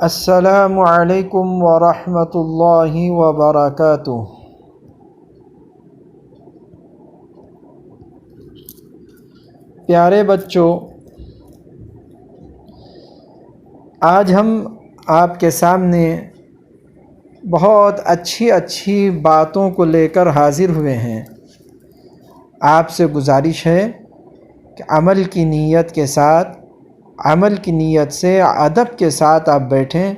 السلام علیکم ورحمۃ اللہ وبرکاتہ۔ پیارے بچوں، آج ہم آپ کے سامنے بہت اچھی باتوں کو لے کر حاضر ہوئے ہیں۔ آپ سے گزارش ہے کہ عمل کی نیت سے ادب کے ساتھ آپ بیٹھیں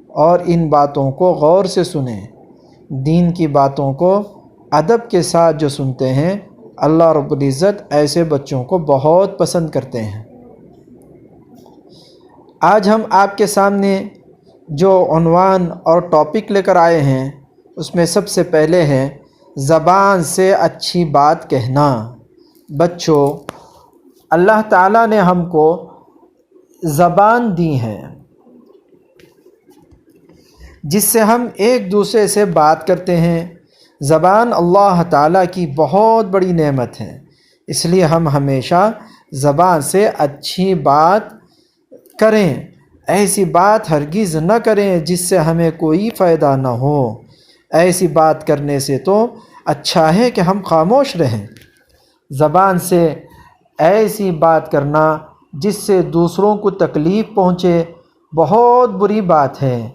اور ان باتوں کو غور سے سنیں۔ دین کی باتوں کو ادب کے ساتھ جو سنتے ہیں، اللہ رب العزت ایسے بچوں کو بہت پسند کرتے ہیں۔ آج ہم آپ کے سامنے جو عنوان اور ٹاپک لے کر آئے ہیں، اس میں سب سے پہلے ہے زبان سے اچھی بات کہنا۔ بچوں، اللہ تعالیٰ نے ہم کو زبان دی ہے جس سے ہم ایک دوسرے سے بات کرتے ہیں۔ زبان اللہ تعالیٰ کی بہت بڑی نعمت ہے، اس لیے ہم ہمیشہ زبان سے اچھی بات کریں۔ ایسی بات ہرگز نہ کریں جس سے ہمیں کوئی فائدہ نہ ہو۔ ایسی بات کرنے سے تو اچھا ہے کہ ہم خاموش رہیں۔ زبان سے ایسی بات کرنا جس سے دوسروں کو تکلیف پہنچے بہت بری بات ہے۔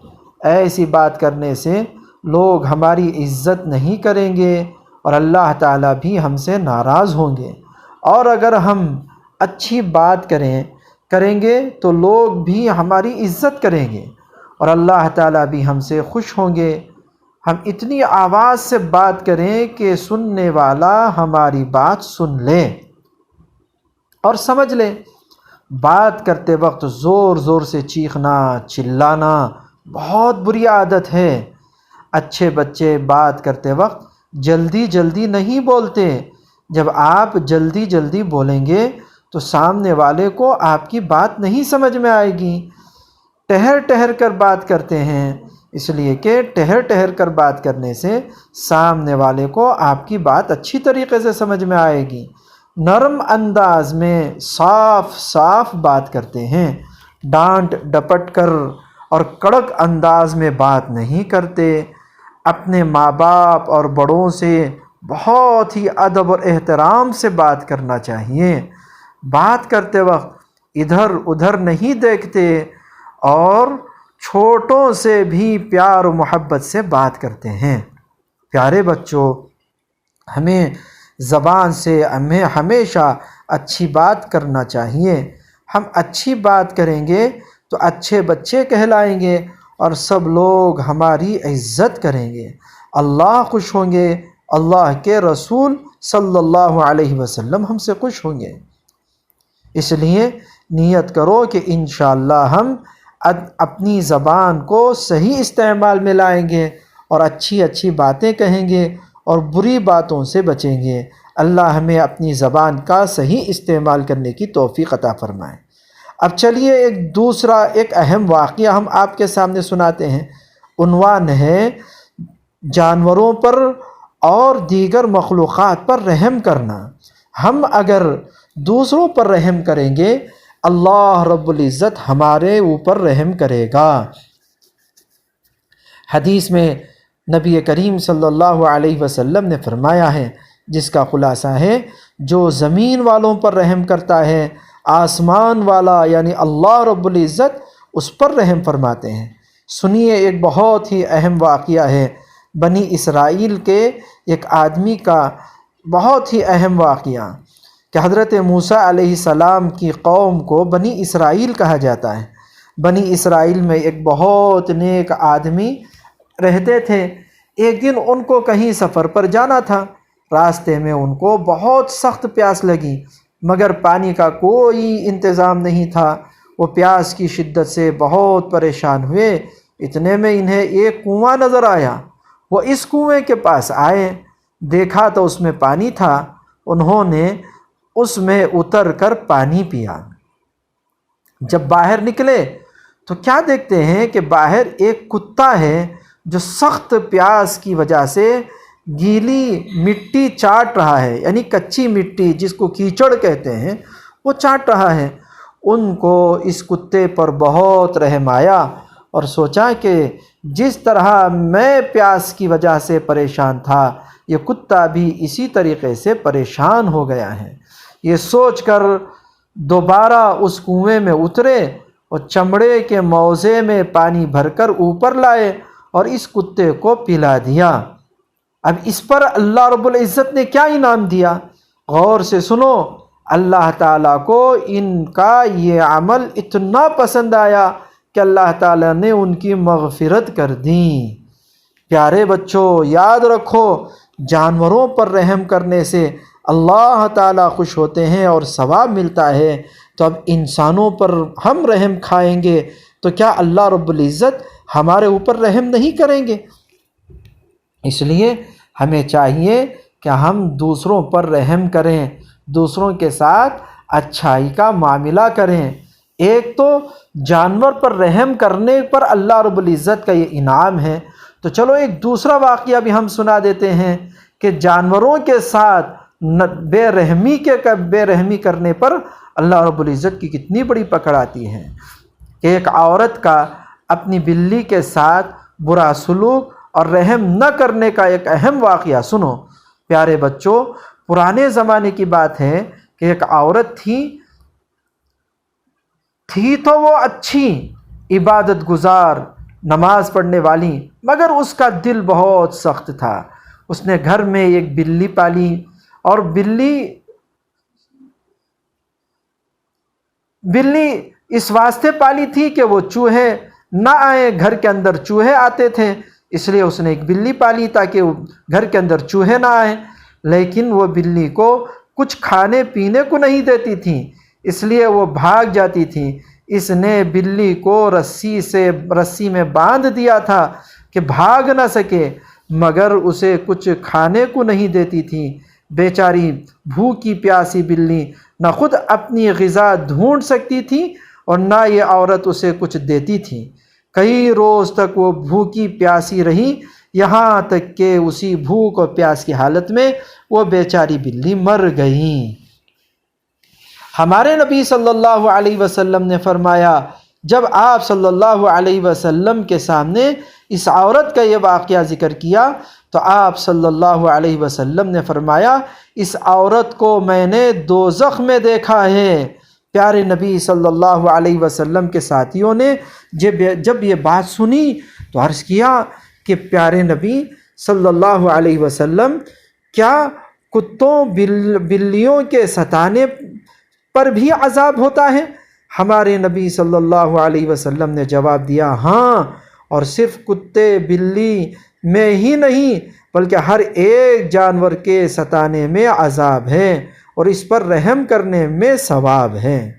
ایسی بات کرنے سے لوگ ہماری عزت نہیں کریں گے اور اللہ تعالیٰ بھی ہم سے ناراض ہوں گے۔ اور اگر ہم اچھی بات کریں گے تو لوگ بھی ہماری عزت کریں گے اور اللہ تعالیٰ بھی ہم سے خوش ہوں گے۔ ہم اتنی آواز سے بات کریں کہ سننے والا ہماری بات سن لے اور سمجھ لے۔ بات کرتے وقت زور سے چیخنا، چلانا بہت بری عادت ہے۔ اچھے بچے بات کرتے وقت جلدی نہیں بولتے۔ جب آپ جلدی بولیں گے تو سامنے والے کو آپ کی بات نہیں سمجھ میں آئے گی۔ ٹہر کر بات کرتے ہیں، اس لیے کہ ٹہر کر بات کرنے سے سامنے والے کو آپ کی بات اچھی طریقے سے سمجھ میں آئے گی۔ نرم انداز میں صاف بات کرتے ہیں، ڈانٹ ڈپٹ کر اور کڑک انداز میں بات نہیں کرتے۔ اپنے ماں باپ اور بڑوں سے بہت ہی ادب اور احترام سے بات کرنا چاہیے۔ بات کرتے وقت ادھر ادھر نہیں دیکھتے اور چھوٹوں سے بھی پیار و محبت سے بات کرتے ہیں۔ پیارے بچوں، ہمیں زبان سے ہمیشہ اچھی بات کرنا چاہیے۔ ہم اچھی بات کریں گے تو اچھے بچے کہلائیں گے اور سب لوگ ہماری عزت کریں گے، اللہ خوش ہوں گے، اللہ کے رسول صلی اللہ علیہ وسلم ہم سے خوش ہوں گے۔ اس لیے نیت کرو کہ انشاءاللہ ہم اپنی زبان کو صحیح استعمال میں لائیں گے اور اچھی باتیں کہیں گے اور بری باتوں سے بچیں گے۔ اللہ ہمیں اپنی زبان کا صحیح استعمال کرنے کی توفیق عطا فرمائے۔ اب چلیے ایک اہم واقعہ ہم آپ کے سامنے سناتے ہیں۔ عنوان ہے جانوروں پر اور دیگر مخلوقات پر رحم کرنا۔ ہم اگر دوسروں پر رحم کریں گے، اللہ رب العزت ہمارے اوپر رحم کرے گا۔ حدیث میں نبی کریم صلی اللہ علیہ وسلم نے فرمایا ہے، جس کا خلاصہ ہے، جو زمین والوں پر رحم کرتا ہے، آسمان والا یعنی اللہ رب العزت اس پر رحم فرماتے ہیں۔ سنیے، ایک بہت ہی اہم واقعہ ہے بنی اسرائیل کے ایک آدمی کا، بہت ہی اہم واقعہ کہ حضرت موسیٰ علیہ السلام کی قوم کو بنی اسرائیل کہا جاتا ہے۔ بنی اسرائیل میں ایک بہت نیک آدمی رہتے تھے۔ ایک دن ان کو کہیں سفر پر جانا تھا۔ راستے میں ان کو بہت سخت پیاس لگی، مگر پانی کا کوئی انتظام نہیں تھا۔ وہ پیاس کی شدت سے بہت پریشان ہوئے۔ اتنے میں انہیں ایک کنواں نظر آیا۔ وہ اس کنویں کے پاس آئے، دیکھا تو اس میں پانی تھا۔ انہوں نے اس میں اتر کر پانی پیا۔ جب باہر نکلے تو کیا دیکھتے ہیں کہ باہر ایک کتا ہے جو سخت پیاس کی وجہ سے گیلی مٹی چاٹ رہا ہے، یعنی کچی مٹی جس کو کیچڑ کہتے ہیں، وہ چاٹ رہا ہے۔ ان کو اس کتے پر بہت رحم آیا۔ اور سوچا کہ جس طرح میں پیاس کی وجہ سے پریشان تھا یہ کتا بھی اسی طریقے سے پریشان ہو گیا ہے۔ یہ سوچ کر دوبارہ اس کنویں میں اترے اور چمڑے کے موزے میں پانی بھر کر اوپر لائے اور اس کتے کو پلا دیا۔ اب اس پر اللہ رب العزت نے کیا انعام دیا؟ غور سے سنو۔ اللہ تعالیٰ کو ان کا یہ عمل اتنا پسند آیا کہ اللہ تعالیٰ نے ان کی مغفرت کر دی۔ پیارے بچوں، یاد رکھو، جانوروں پر رحم کرنے سے اللہ تعالیٰ خوش ہوتے ہیں اور ثواب ملتا ہے۔ تو اب انسانوں پر ہم رحم کھائیں گے تو کیا اللہ رب العزت ہمارے اوپر رحم نہیں کریں گے؟ اس لیے ہمیں چاہیے کہ ہم دوسروں پر رحم کریں، دوسروں کے ساتھ اچھائی کا معاملہ کریں۔ ایک تو جانور پر رحم کرنے پر اللہ رب العزت کا یہ انعام ہے، تو چلو ایک دوسرا واقعہ بھی ہم سنا دیتے ہیں کہ جانوروں کے ساتھ بے رحمی کرنے پر اللہ رب العزت کی کتنی بڑی پکڑ آتی ہے۔ کہ ایک عورت کا اپنی بلی کے ساتھ برا سلوک اور رحم نہ کرنے کا ایک اہم واقعہ سنو۔ پیارے بچوں، پرانے زمانے کی بات ہے کہ ایک عورت تھی تو وہ اچھی عبادت گزار، نماز پڑھنے والی، مگر اس کا دل بہت سخت تھا۔ اس نے گھر میں ایک بلی پالی اور بلی اس واسطے پالی تھی کہ وہ چوہے نہ آئیں، گھر کے اندر چوہے آتے تھے، اس لیے اس نے ایک بلی پالی تاکہ گھر کے اندر چوہے نہ آئیں۔ لیکن وہ بلی کو کچھ کھانے پینے کو نہیں دیتی تھی، اس لیے وہ بھاگ جاتی تھی۔ اس نے بلی کو رسی میں باندھ دیا تھا کہ بھاگ نہ سکے، مگر اسے کچھ کھانے کو نہیں دیتی تھی۔ بیچاری بھوکی پیاسی بلی نہ خود اپنی غذا ڈھونڈ سکتی تھی اور نہ یہ عورت اسے کچھ دیتی تھی۔ کئی روز تک وہ بھوکی پیاسی رہی، یہاں تک کہ اسی بھوک اور پیاس کی حالت میں وہ بیچاری بلی مر گئی۔ ہمارے نبی صلی اللہ علیہ وسلم نے فرمایا، جب آپ صلی اللہ علیہ وسلم کے سامنے اس عورت کا یہ واقعہ ذکر کیا تو آپ صلی اللہ علیہ وسلم نے فرمایا، اس عورت کو میں نے دوزخ میں دیکھا ہے۔ پیارے نبی صلی اللہ علیہ وسلم کے ساتھیوں نے جب یہ بات سنی تو عرض کیا کہ پیارے نبی صلی اللہ علیہ وسلم، کیا کتوں بلیوں کے ستانے پر بھی عذاب ہوتا ہے؟ ہمارے نبی صلی اللہ علیہ وسلم نے جواب دیا، ہاں، اور صرف کتے بلی میں ہی نہیں بلکہ ہر ایک جانور کے ستانے میں عذاب ہے اور اس پر رحم کرنے میں ثواب ہے۔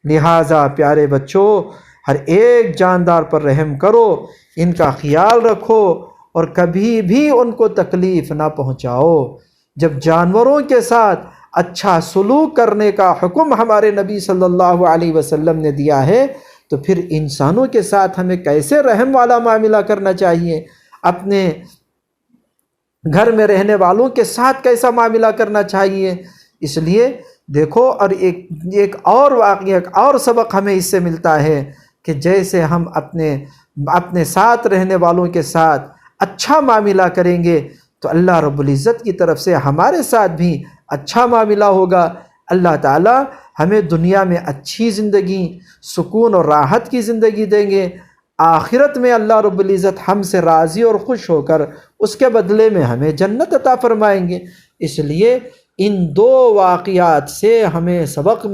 لہٰذا پیارے بچوں، ہر ایک جاندار پر رحم کرو، ان کا خیال رکھو اور کبھی بھی ان کو تکلیف نہ پہنچاؤ۔ جب جانوروں کے ساتھ اچھا سلوک کرنے کا حکم ہمارے نبی صلی اللہ علیہ وسلم نے دیا ہے تو پھر انسانوں کے ساتھ ہمیں کیسے رحم والا معاملہ کرنا چاہیے، اپنے گھر میں رہنے والوں کے ساتھ کیسا معاملہ کرنا چاہیے۔ اس لیے دیکھو، اور ایک اور واقعہ، ایک اور سبق ہمیں اس سے ملتا ہے کہ جیسے ہم اپنے ساتھ رہنے والوں کے ساتھ اچھا معاملہ کریں گے تو اللہ رب العزت کی طرف سے ہمارے ساتھ بھی اچھا معاملہ ہوگا۔ اللہ تعالیٰ ہمیں دنیا میں اچھی زندگی، سکون اور راحت کی زندگی دیں گے، آخرت میں اللہ رب العزت ہم سے راضی اور خوش ہو کر اس کے بدلے میں ہمیں جنت عطا فرمائیں گے۔ اس لیے ان دو واقعات سے ہمیں سبق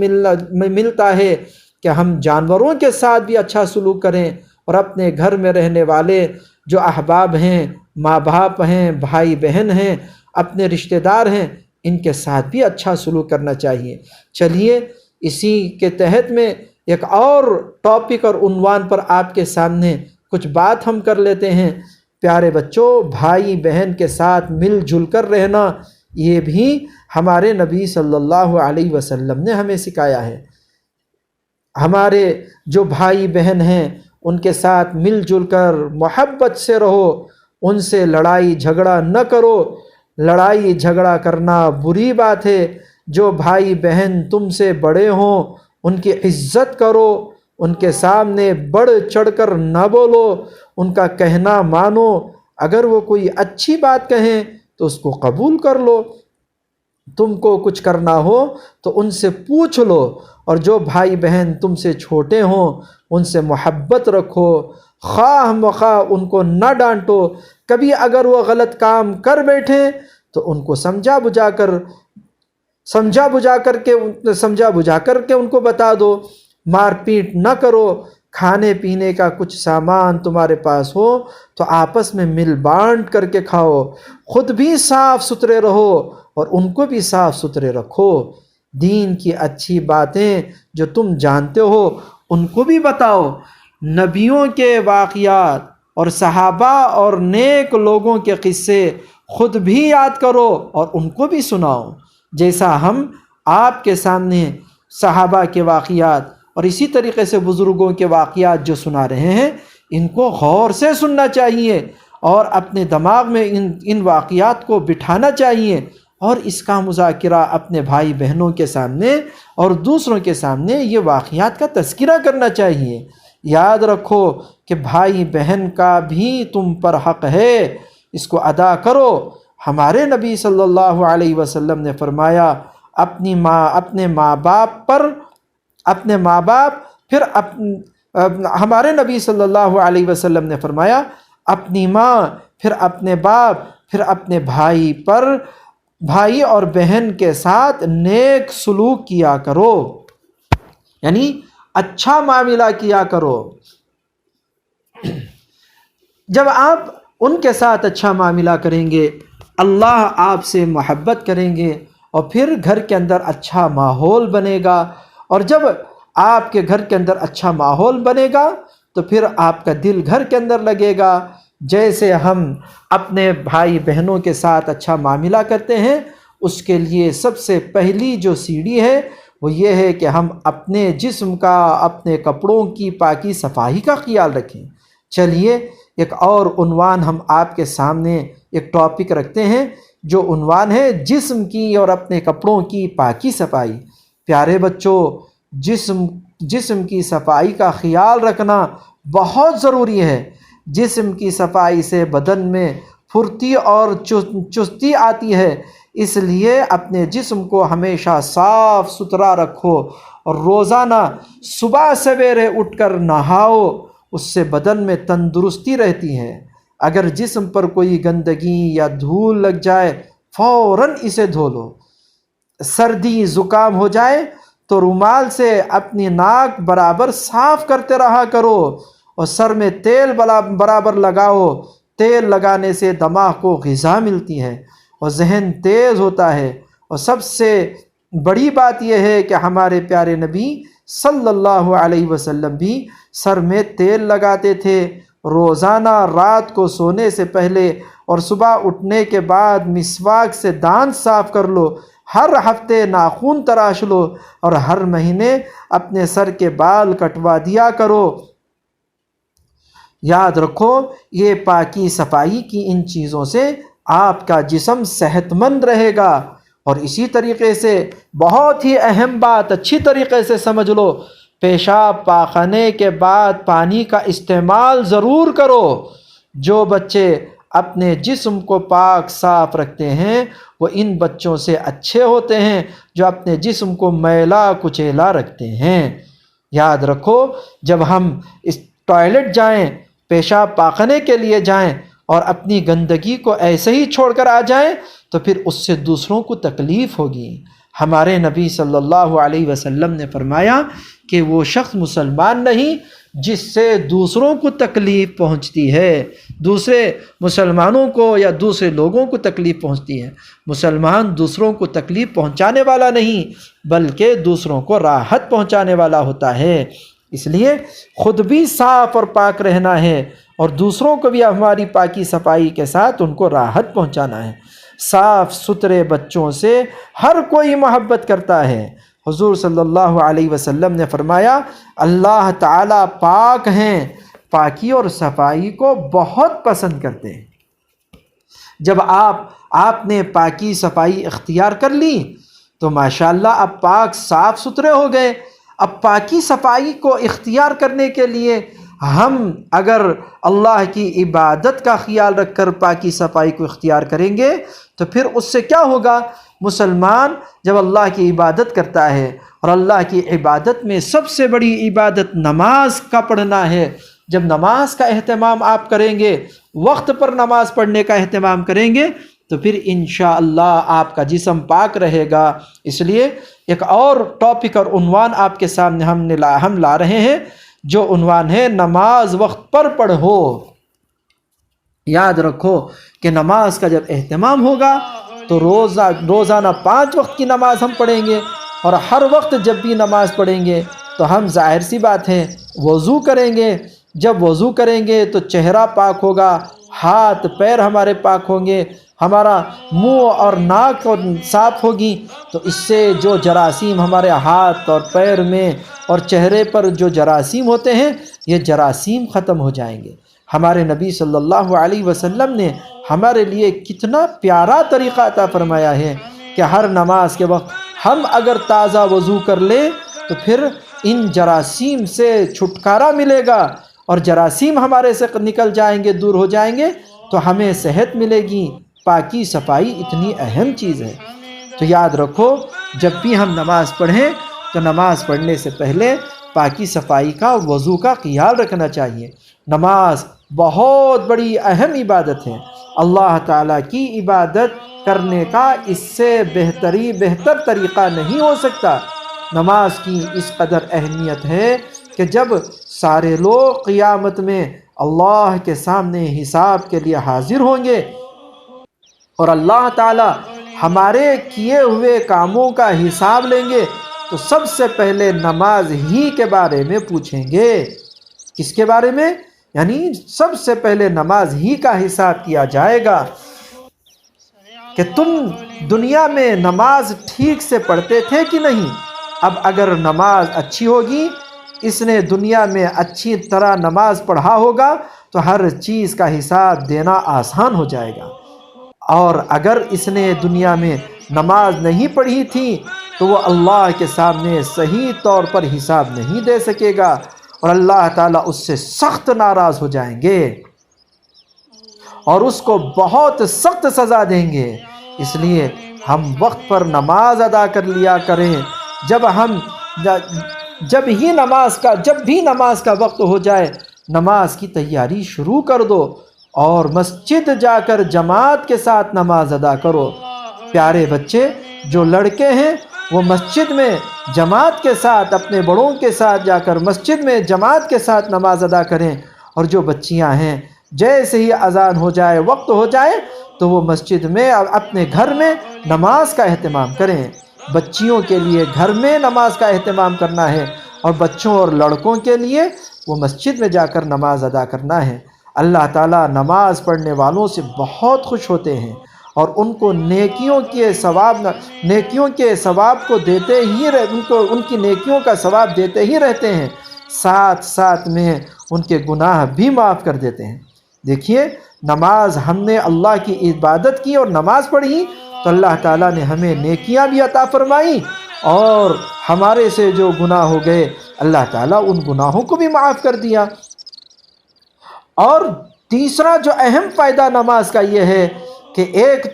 ملتا ہے کہ ہم جانوروں کے ساتھ بھی اچھا سلوک کریں اور اپنے گھر میں رہنے والے جو احباب ہیں، ماں باپ ہیں، بھائی بہن ہیں، اپنے رشتہ دار ہیں، ان کے ساتھ بھی اچھا سلوک کرنا چاہیے۔ چلیے اسی کے تحت میں ایک اور ٹاپک اور عنوان پر آپ کے سامنے کچھ بات ہم کر لیتے ہیں۔ پیارے بچوں، بھائی بہن کے ساتھ مل جل کر رہنا یہ بھی ہمارے نبی صلی اللہ علیہ وسلم نے ہمیں سکھایا ہے۔ ہمارے جو بھائی بہن ہیں ان کے ساتھ مل جل کر محبت سے رہو، ان سے لڑائی جھگڑا نہ کرو۔ لڑائی جھگڑا کرنا بری بات ہے۔ جو بھائی بہن تم سے بڑے ہوں ان کی عزت کرو، ان کے سامنے بڑھ چڑھ کر نہ بولو، ان کا کہنا مانو، اگر وہ کوئی اچھی بات کہیں تو اس کو قبول کر لو، تم کو کچھ کرنا ہو تو ان سے پوچھ لو، اور جو بھائی بہن تم سے چھوٹے ہوں ان سے محبت رکھو، خواہ مخواہ ان کو نہ ڈانٹو، کبھی اگر وہ غلط کام کر بیٹھیں تو ان کو سمجھا بجھا کر کے ان کو بتا دو، مار پیٹ نہ کرو، کھانے پینے کا کچھ سامان تمہارے پاس ہو تو آپس میں مل بانٹ کر کے کھاؤ، خود بھی صاف ستھرے رہو اور ان کو بھی صاف ستھرے رکھو، دین کی اچھی باتیں جو تم جانتے ہو ان کو بھی بتاؤ، نبیوں کے واقعات اور صحابہ اور نیک لوگوں کے قصے خود بھی یاد کرو اور ان کو بھی سناؤ، جیسا ہم آپ کے سامنے صحابہ کے واقعات اور اسی طریقے سے بزرگوں کے واقعات جو سنا رہے ہیں ان کو غور سے سننا چاہیے اور اپنے دماغ میں ان واقعات کو بٹھانا چاہیے، اور اس کا مذاکرہ اپنے بھائی بہنوں کے سامنے اور دوسروں کے سامنے یہ واقعات کا تذکرہ کرنا چاہیے۔ یاد رکھو کہ بھائی بہن کا بھی تم پر حق ہے، اس کو ادا کرو۔ ہمارے نبی صلی اللہ علیہ وسلم نے فرمایا اپنے ماں باپ ہمارے نبی صلی اللہ علیہ وسلم نے فرمایا اپنی ماں، پھر اپنے باپ، پھر اپنے بھائی اور بہن کے ساتھ نیک سلوک کیا کرو، یعنی اچھا معاملہ کیا کرو۔ جب آپ ان کے ساتھ اچھا معاملہ کریں گے اللہ آپ سے محبت کریں گے اور پھر گھر کے اندر اچھا ماحول بنے گا، اور جب آپ کے گھر کے اندر اچھا ماحول بنے گا تو پھر آپ کا دل گھر کے اندر لگے گا۔ جیسے ہم اپنے بھائی بہنوں کے ساتھ اچھا معاملہ کرتے ہیں، اس کے لیے سب سے پہلی جو سیڑھی ہے وہ یہ ہے کہ ہم اپنے جسم کا، اپنے کپڑوں کی پاکی صفائی کا خیال رکھیں۔ چلیے ایک اور عنوان ہم آپ کے سامنے ایک ٹاپک رکھتے ہیں، جو عنوان ہے جسم کی اور اپنے کپڑوں کی پاکی صفائی۔ پیارے بچوں، جسم کی صفائی کا خیال رکھنا بہت ضروری ہے۔ جسم کی صفائی سے بدن میں پھرتی اور چستی آتی ہے، اس لیے اپنے جسم کو ہمیشہ صاف ستھرا رکھو اور روزانہ صبح سویرے اٹھ کر نہاؤ، اس سے بدن میں تندرستی رہتی ہے۔ اگر جسم پر کوئی گندگی یا دھول لگ جائے فوراً اسے دھو لو۔ سردی زکام ہو جائے تو رومال سے اپنی ناک برابر صاف کرتے رہا کرو، اور سر میں تیل برابر لگاؤ۔ تیل لگانے سے دماغ کو غذا ملتی ہے اور ذہن تیز ہوتا ہے، اور سب سے بڑی بات یہ ہے کہ ہمارے پیارے نبی صلی اللہ علیہ وسلم بھی سر میں تیل لگاتے تھے۔ روزانہ رات کو سونے سے پہلے اور صبح اٹھنے کے بعد مسواک سے دانت صاف کر لو، ہر ہفتے ناخن تراش لو، اور ہر مہینے اپنے سر کے بال کٹوا دیا کرو۔ یاد رکھو یہ پاکی صفائی کی ان چیزوں سے آپ کا جسم صحت مند رہے گا۔ اور اسی طریقے سے بہت ہی اہم بات اچھی طریقے سے سمجھ لو، پیشاب پاخانے کے بعد پانی کا استعمال ضرور کرو۔ جو بچے اپنے جسم کو پاک صاف رکھتے ہیں وہ ان بچوں سے اچھے ہوتے ہیں جو اپنے جسم کو میلا کچیلا رکھتے ہیں۔ یاد رکھو جب ہم اس ٹوائلٹ جائیں، پیشاب پاخانے کے لیے جائیں اور اپنی گندگی کو ایسے ہی چھوڑ کر آ جائیں تو پھر اس سے دوسروں کو تکلیف ہوگی۔ ہمارے نبی صلی اللہ علیہ وسلم نے فرمایا کہ وہ شخص مسلمان نہیں جس سے دوسروں کو تکلیف پہنچتی ہے، دوسرے مسلمانوں کو یا دوسرے لوگوں کو تکلیف پہنچتی ہے۔ مسلمان دوسروں کو تکلیف پہنچانے والا نہیں بلکہ دوسروں کو راحت پہنچانے والا ہوتا ہے۔ اس لیے خود بھی صاف اور پاک رہنا ہے اور دوسروں کو بھی ہماری پاکی صفائی کے ساتھ ان کو راحت پہنچانا ہے۔ صاف ستھرے بچوں سے ہر کوئی محبت کرتا ہے۔ حضور صلی اللہ علیہ وسلم نے فرمایا اللہ تعالیٰ پاک ہیں، پاکی اور صفائی کو بہت پسند کرتے ہیں۔ جب آپ نے پاکی صفائی اختیار کر لی تو ماشاءاللہ اب پاک صاف ستھرے ہو گئے، اب پاکی صفائی کو اختیار کرنے کے لیے ہم اگر اللہ کی عبادت کا خیال رکھ کر پاکی صفائی کو اختیار کریں گے تو پھر اس سے کیا ہوگا؟ مسلمان جب اللہ کی عبادت کرتا ہے، اور اللہ کی عبادت میں سب سے بڑی عبادت نماز کا پڑھنا ہے، جب نماز کا اہتمام آپ کریں گے، وقت پر نماز پڑھنے کا اہتمام کریں گے، تو پھر انشاءاللہ آپ کا جسم پاک رہے گا۔ اس لیے ایک اور ٹاپک اور عنوان آپ کے سامنے ہم لا رہے ہیں، جو عنوان ہے نماز وقت پر پڑھو۔ یاد رکھو کہ نماز کا جب اہتمام ہوگا تو روزانہ 5 وقت کی نماز ہم پڑھیں گے، اور ہر وقت جب بھی نماز پڑھیں گے تو ہم ظاہر سی بات ہے وضو کریں گے۔ جب وضو کریں گے تو چہرہ پاک ہوگا، ہاتھ پیر ہمارے پاک ہوں گے، ہمارا منہ اور ناک اور صاف ہوگی، تو اس سے جو جراثیم ہمارے ہاتھ اور پیر میں اور چہرے پر جو جراثیم ہوتے ہیں، یہ جراثیم ختم ہو جائیں گے۔ ہمارے نبی صلی اللہ علیہ وسلم نے ہمارے لیے کتنا پیارا طریقہ عطا فرمایا ہے کہ ہر نماز کے وقت ہم اگر تازہ وضو کر لیں تو پھر ان جراثیم سے چھٹکارا ملے گا، اور جراثیم ہمارے سے نکل جائیں گے، دور ہو جائیں گے، تو ہمیں صحت ملے گی۔ پاکی صفائی اتنی اہم چیز ہے۔ تو یاد رکھو جب بھی ہم نماز پڑھیں تو نماز پڑھنے سے پہلے پاکی صفائی کا، وضو کا خیال رکھنا چاہیے۔ نماز بہت بڑی اہم عبادت ہے۔ اللہ تعالیٰ کی عبادت کرنے کا اس سے بہتر طریقہ نہیں ہو سکتا۔ نماز کی اس قدر اہمیت ہے کہ جب سارے لوگ قیامت میں اللہ کے سامنے حساب کے لیے حاضر ہوں گے، اور اللہ تعالیٰ ہمارے کیے ہوئے کاموں کا حساب لیں گے، تو سب سے پہلے نماز ہی کے بارے میں پوچھیں گے۔ کس کے بارے میں؟ یعنی سب سے پہلے نماز ہی کا حساب کیا جائے گا کہ تم دنیا میں نماز ٹھیک سے پڑھتے تھے کہ نہیں۔ اب اگر نماز اچھی ہوگی، اس نے دنیا میں اچھی طرح نماز پڑھا ہوگا، تو ہر چیز کا حساب دینا آسان ہو جائے گا۔ اور اگر اس نے دنیا میں نماز نہیں پڑھی تھی تو وہ اللہ کے سامنے صحیح طور پر حساب نہیں دے سکے گا، اور اللہ تعالیٰ اس سے سخت ناراض ہو جائیں گے اور اس کو بہت سخت سزا دیں گے۔ اس لیے ہم وقت پر نماز ادا کر لیا کریں۔ جب بھی نماز کا وقت ہو جائے، نماز کی تیاری شروع کر دو، اور مسجد جا کر جماعت کے ساتھ نماز ادا کرو۔ پیارے بچے جو لڑکے ہیں وہ مسجد میں جماعت کے ساتھ، اپنے بڑوں کے ساتھ جا کر مسجد میں جماعت کے ساتھ نماز ادا کریں، اور جو بچیاں ہیں جیسے ہی اذان ہو جائے، وقت ہو جائے، تو وہ مسجد میں اپنے گھر میں نماز کا اہتمام کریں۔ بچیوں کے لیے گھر میں نماز کا اہتمام کرنا ہے، اور بچوں اور لڑکوں کے لیے وہ مسجد میں جا کر نماز ادا کرنا ہے۔ اللہ تعالیٰ نماز پڑھنے والوں سے بہت خوش ہوتے ہیں، اور ان کو نیکیوں کے ثواب کو دیتے ہی ان کی نیکیوں کا ثواب دیتے ہی رہتے ہیں، ساتھ ساتھ میں ان کے گناہ بھی معاف کر دیتے ہیں۔ دیکھیے، نماز ہم نے اللہ کی عبادت کی اور نماز پڑھی تو اللہ تعالیٰ نے ہمیں نیکیاں بھی عطا فرمائیں، اور ہمارے سے جو گناہ ہو گئے اللہ تعالیٰ ان گناہوں کو بھی معاف کر دیا۔ اور تیسرا جو اہم فائدہ نماز کا یہ ہے کہ ایک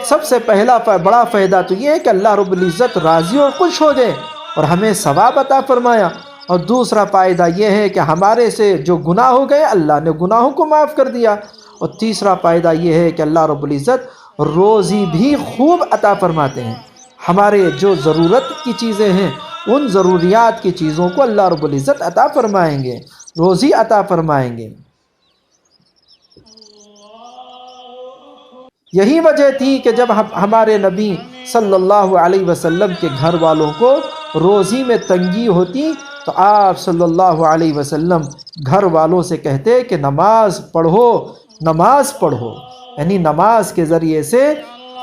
سب سے پہلا بڑا فائدہ تو یہ ہے کہ اللہ رب العزت راضی اور خوش ہو گئے اور ہمیں ثواب عطا فرمایا، اور دوسرا فائدہ یہ ہے کہ ہمارے سے جو گناہ ہو گئے اللہ نے گناہوں کو معاف کر دیا، اور تیسرا فائدہ یہ ہے کہ اللہ رب العزت روزی بھی خوب عطا فرماتے ہیں۔ ہمارے جو ضرورت کی چیزیں ہیں ان ضروریات کی چیزوں کو اللہ رب العزت عطا فرمائیں گے، روزی عطا فرمائیں گے۔ یہی وجہ تھی کہ جب ہمارے نبی صلی اللہ علیہ وسلم کے گھر والوں کو روزی میں تنگی ہوتی تو آپ صلی اللہ علیہ وسلم گھر والوں سے کہتے کہ نماز پڑھو، نماز پڑھو، یعنی نماز کے ذریعے سے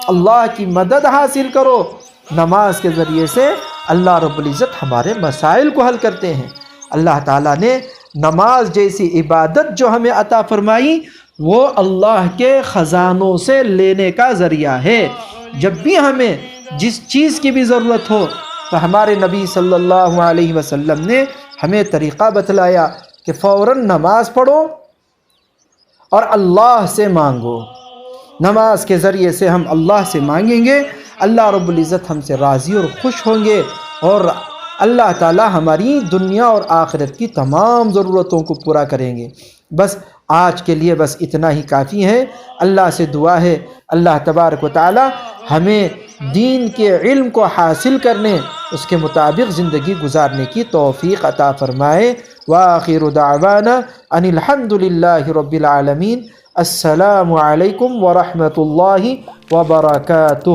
اللہ کی مدد حاصل کرو۔ نماز کے ذریعے سے اللہ رب العزت ہمارے مسائل کو حل کرتے ہیں۔ اللہ تعالیٰ نے نماز جیسی عبادت جو ہمیں عطا فرمائی وہ اللہ کے خزانوں سے لینے کا ذریعہ ہے۔ جب بھی ہمیں جس چیز کی بھی ضرورت ہو تو ہمارے نبی صلی اللہ علیہ وسلم نے ہمیں طریقہ بتلایا کہ فوراً نماز پڑھو اور اللہ سے مانگو۔ نماز کے ذریعے سے ہم اللہ سے مانگیں گے، اللہ رب العزت ہم سے راضی اور خوش ہوں گے، اور اللہ تعالی ہماری دنیا اور آخرت کی تمام ضرورتوں کو پورا کریں گے۔ بس آج کے لیے بس اتنا ہی کافی ہے۔ اللہ سے دعا ہے اللہ تبارک و تعالی ہمیں دین کے علم کو حاصل کرنے، اس کے مطابق زندگی گزارنے کی توفیق عطا فرمائے۔ وآخر دعوانا ان الحمد للہ رب العالمین۔ السلام علیکم ورحمۃ اللہ وبرکاتہ۔